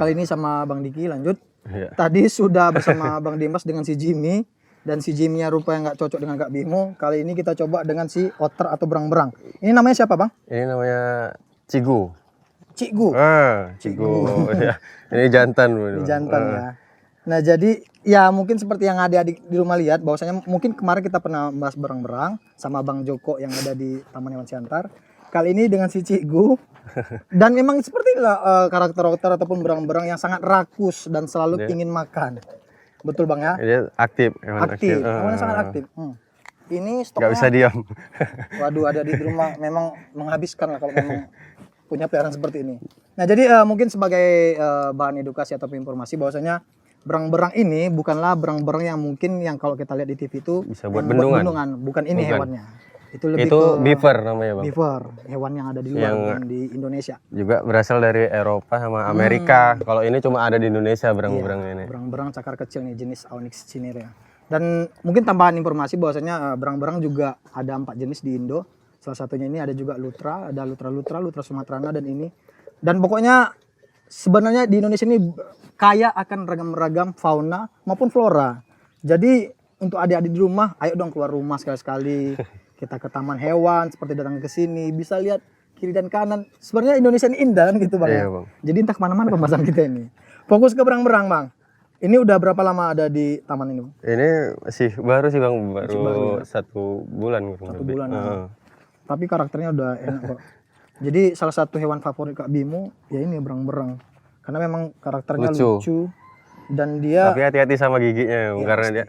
kali ini sama Bang Diki lanjut. Iya. Tadi sudah bersama Bang Dimas dengan si Jimmy. Dan si Jimmy-nya rupanya nggak cocok dengan Kak Bimo. Kali ini kita coba dengan si otter atau berang-berang. Ini namanya siapa Bang? Ini namanya Cigu. Cikgu. Cigu. Ya. Ini jantan. Ini jantan ya. Nah jadi ya mungkin seperti yang adik-adik di rumah lihat, bahwasanya mungkin kemarin kita pernah bahas berang-berang sama Bang Joko yang ada di Taman Hewan Siantar. Kali ini dengan si Cikgu. Dan memang seperti inilah karakter otter ataupun berang-berang yang sangat rakus dan selalu ingin makan. Betul Bang ya? Dia aktif. Aktif. Hewannya sangat aktif. Ini stoknya. Gak bisa diam. Waduh, ada di rumah memang menghabiskan lah kalau memang punya peliharaan seperti ini. Nah jadi mungkin sebagai bahan edukasi atau informasi bahwasanya berang-berang ini bukanlah berang-berang yang mungkin yang kalau kita lihat di TV itu bisa buat bendungan. Bukan ini hewannya. Itu lebih itu ke beaver namanya Bang. beaver, hewan yang ada di luar bukan di Indonesia. Juga berasal dari Eropa sama Amerika. Kalau ini cuma ada di Indonesia berang-berang ini. Berang-berang cakar kecil nih jenis Onyx cinerea. Dan mungkin tambahan informasi bahwasanya berang-berang juga ada 4 jenis di Indo. Salah satunya ini ada juga lutra, ada lutra sumatrana dan ini. Dan pokoknya sebenarnya di Indonesia ini kaya akan ragam-ragam fauna maupun flora. Jadi untuk adik-adik di rumah, ayo dong keluar rumah sekali-sekali. Kita ke taman hewan, seperti datang ke sini, bisa lihat kiri dan kanan. Sebenarnya Indonesia ini indah kan gitu Bang. Iya, Ya? Bang. Jadi entah kemana-mana pembahasan kita ini. Fokus ke berang-berang Bang. Ini udah berapa lama ada di taman ini Bang? Ini masih baru sih Bang, baru, ya? 1 bulan. 1 bulan. Tapi karakternya udah enak kok. Jadi salah satu hewan favorit Kak Bimo ya ini berang-berang. Karena memang karakternya lucu. Dan dia tapi hati-hati sama giginya ya, karena dia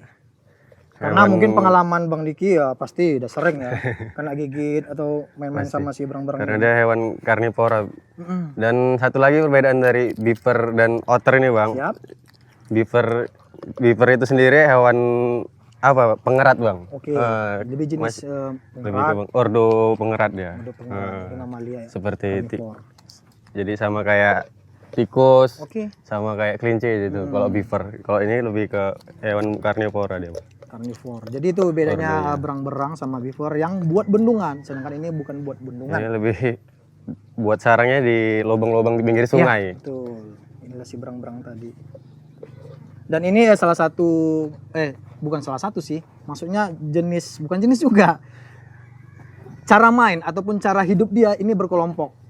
karena mungkin pengalaman Bang Diki ya pasti udah sering ya kena gigit atau main-main sama si berang-berang. Karena dia hewan karnivora. Dan satu lagi perbedaan dari beaver dan otter ini Bang. Siap. Beaver itu sendiri hewan apa? Pengerat Bang. Oke. Lebih jenis lebih ke ordo pengerat dia. Ordo pengerat, mamalia ya. Seperti jadi sama kayak tikus, sama kayak kelinci gitu. Kalau beaver, kalau ini lebih ke hewan karnivora dia. Karnivor. Jadi itu bedanya berang-berang sama beaver yang buat bendungan, sedangkan ini bukan buat bendungan. Ini lebih buat sarangnya di lubang-lubang di pinggir sungai. Ya, betul. Inilah si berang-berang tadi. Dan ini salah satu bukan salah satu sih. Maksudnya bukan jenis juga. Cara main ataupun cara hidup dia ini berkelompok.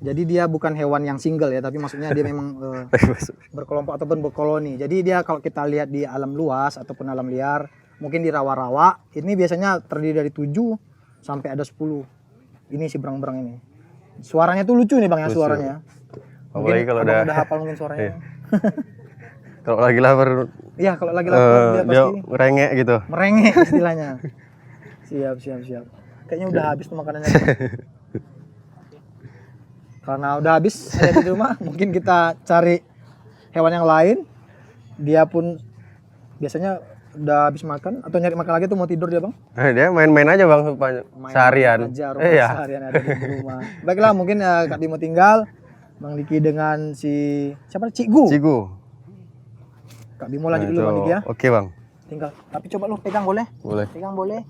Jadi dia bukan hewan yang single ya, tapi maksudnya dia memang berkelompok ataupun berkoloni. Jadi dia kalau kita lihat di alam luas ataupun alam liar, mungkin di rawa-rawa, ini biasanya terdiri dari 7 sampai ada 10. Ini si berang-berang ini. Suaranya tuh lucu nih Bang ya suaranya. Apalagi kalau udah hafal mungkin suaranya. Kalau lagi lapar. Iya, kalau lagi lapar dia pasti merengek gitu. Merengek istilahnya. Siap. Kayaknya udah habis tuh makanannya. Karena udah habis saya di rumah, mungkin kita cari hewan yang lain. Dia pun biasanya udah habis makan atau nyari makan lagi tuh mau tidur dia Bang? Dia main-main aja Bang seharian. Seharian ada di rumah. Baiklah mungkin Kak Bimo tinggal, Bang Diki dengan si siapa? Cikgu. Kak Bimo lanjut dulu Bang Diki ya. Oke Bang. Tinggal. Tapi coba lu pegang boleh? Boleh. Pegang boleh.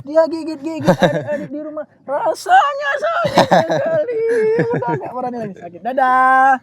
Dia gigit adik di rumah. Rasanya sakit sekali. Udah enggak berani lagi sakit. Dadah.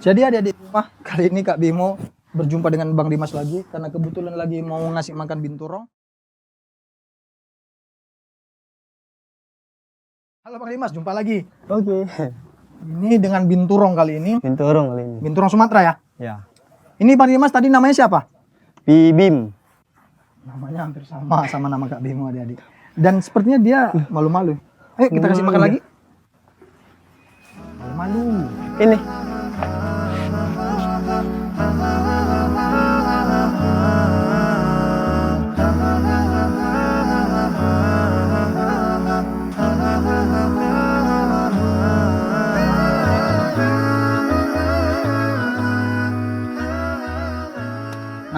Jadi adik-adik rumah, kali ini Kak Bimo berjumpa dengan Bang Dimas lagi karena kebetulan lagi mau ngasih makan binturong. Halo Bang Dimas, jumpa lagi. Oke. Ini dengan binturong kali ini. Binturong kali ini. Binturong Sumatera ya? Ya. Ini Bang Dimas tadi namanya siapa? Bibim. Namanya hampir sama nama Kak Bimo adik-adik. Dan sepertinya dia malu-malu. Ayo kita kasih makan lagi. Malu-malu. Ini.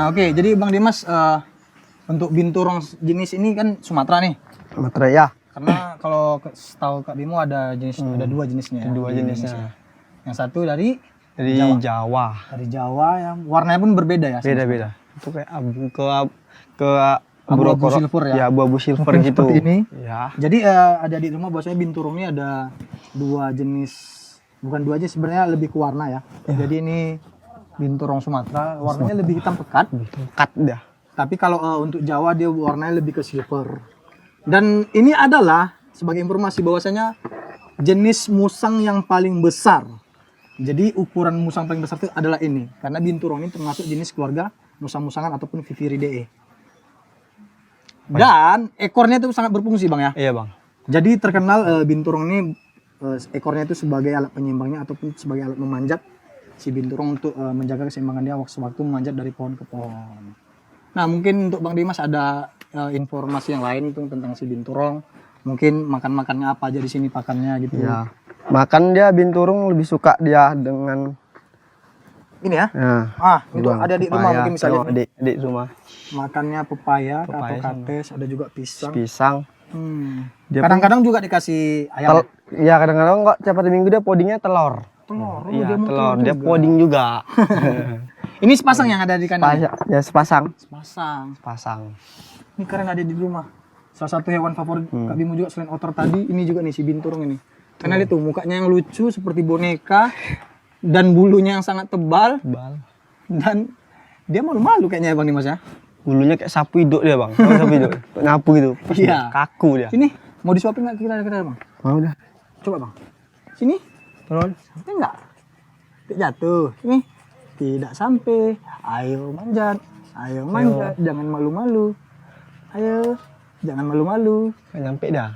Nah, oke. Jadi Bang Dimas untuk binturong jenis ini kan Sumatera nih. Sumatera ya. Karena kalau setahu Kak Bimo ada jenis ada 2 jenisnya. Dua di jenisnya. Indonesia. Yang satu dari Jawa. Dari Jawa yang warnanya pun berbeda ya. Beda-beda. Itu kayak abu ke Abu-abu silver ya. Ya, abu-abu silver gitu. Seperti ini. Ya. Jadi ada di rumah bahwasanya binturong ini ada 2 jenis, bukan 2 aja sebenarnya lebih ke warna ya. Jadi ini binturong Sumatera warnanya lebih hitam pekat. Cut dah. Tapi kalau untuk Jawa dia warnanya lebih ke silver. Dan ini adalah sebagai informasi bahwasanya jenis musang yang paling besar. Jadi ukuran musang paling besar itu adalah ini. Karena binturong ini termasuk jenis keluarga musang-musangan ataupun Viperidae. Dan ekornya itu sangat berfungsi Bang ya. Iya bang. Jadi terkenal binturong ini ekornya itu sebagai alat penyeimbangnya ataupun sebagai alat memanjat si binturong untuk menjaga keseimbangan dia waktu memanjat dari pohon ke pohon. Nah mungkin untuk Bang Dimas ada informasi yang lain tuh tentang si binturong. Mungkin makan-makannya apa aja di sini pakannya gitu. Ya. Makan dia binturong lebih suka dia dengan Ini ya. nah, Itu ada di rumah mungkin misalnya. Di rumah. Makannya pepaya atau Pepaya kates, ada juga pisang. Pisang. Dia Kadang-kadang juga dikasih ayam. Ya kadang-kadang kok tiap hari minggu dia podingnya telur. Telur. Oh, Iya, dia mau telur. Dia juga. poding juga. Ini sepasang yang ada di kandang. Ya sepasang. Sepasang. Ini keren ada di rumah. Salah satu hewan favorit Kak Bimo juga selain otter tadi, ini juga nih si binturong ini. Karena dia tuh mukanya yang lucu seperti boneka dan bulunya yang sangat tebal dan dia malu-malu kayaknya ya Bang Dimas ya. Bulunya kayak sapu hidup dia bang. Tahu sapu hidup? Nyapu gitu. Iya. Kaku dia. Sini, mau disuapin nggak kira-kira Bang? Mau dah. Coba Bang. Sini. Terus. Sampai enggak? Tidak jatuh. Sini. Tidak sampai. Ayo manjat. Ayo manjat. Jangan malu-malu. Ayo. Jangan malu-malu. Nggak nyampe dah.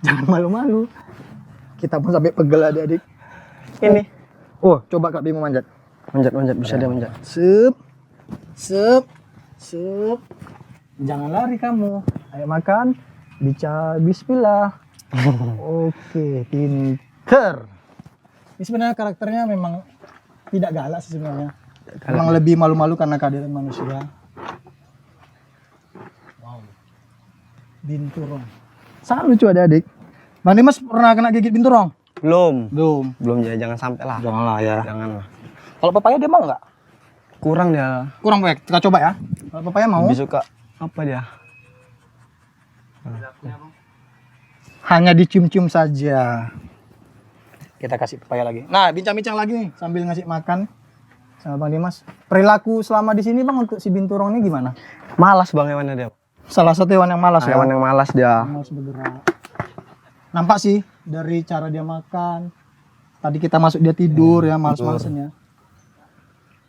Jangan malu-malu. Kita pun sampai pegel adik-adik. Ini. Oh, coba Kak Bimo manjat. Manjat bisa dia manjat. Sup. Sup. Sup. Jangan lari kamu. Ayo makan. Bismillah. Oke, pinter. Ini sebenarnya karakternya memang tidak galak sih sebenarnya. Memang lebih malu-malu karena kehadiran manusia. Wow. Binturong. Sangat lucu adik-adik. Bang Dimas pernah kena gigit binturong? Belum. Belum. Ya jangan sampai lah. Janganlah ya. Janganlah. Kalau pepaya dia mau nggak? Kurang dia. Kurang baik. Kita coba ya. Kalau pepaya mau? Lebih suka apa dia? Hanya dicium-cium saja. Kita kasih pepaya lagi. Nah, bincang-bincang lagi nih sambil ngasih makan sama Bang Dimas. Perilaku selama di sini Bang untuk si binturong ini gimana? Malas bang hewannya dia. Salah satu hewan yang malas ya. Hewan yang malas dia. Malas bergerak. Nampak sih dari cara dia makan. Tadi kita masuk dia tidur ya, malas-malasnya.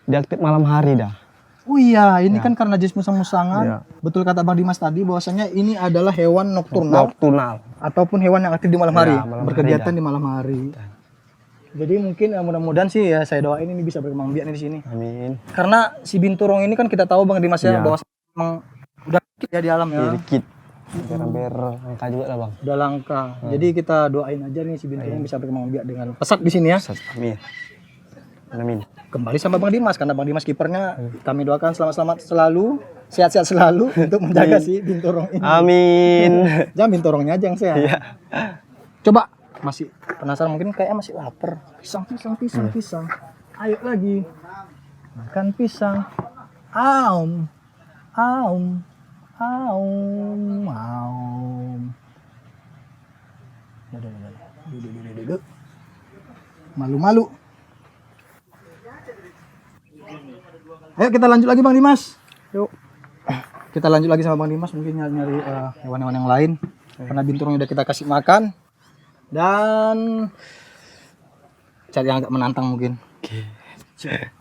Dia aktif malam hari dah. Oh iya, ini kan karena jenis musang-musangan. Iya. Betul kata Bang Dimas tadi bahwasanya ini adalah hewan nokturnal ataupun hewan yang aktif di malam hari, Ya, malam berkegiatan hari di malam hari. Jadi mungkin mudah-mudahan sih ya saya doain ini bisa berkembang biak nih di sini. Amin. Karena si binturong ini kan kita tahu Bang Dimas ya Iya. bahwa memang udah dikit ya di alam ya. Dikit. Hampir angka juga lah bang. Udah langka. Jadi kita doain aja nih si binturong bisa berkembang biak dengan pesat di sini ya. Amin. Amin. Kembali sama Bang Dimas karena Bang Dimas kipernya, kami doakan selamat-selamat selalu, sehat-sehat selalu untuk menjaga si binturong ini. Amin. Jangan binturongnya aja yang sehat. Iya. Coba masih penasaran mungkin kayaknya masih lapar. Pisang. Ayo lagi. Makan pisang. Aum. Duduk. Malu-malu. Ayo kita lanjut lagi Bang Dimas. Yuk. Kita lanjut lagi sama Bang Dimas mungkin nyari hewan-hewan yang lain. Karena binturong udah kita kasih makan. Dan cari yang agak menantang mungkin. Oke.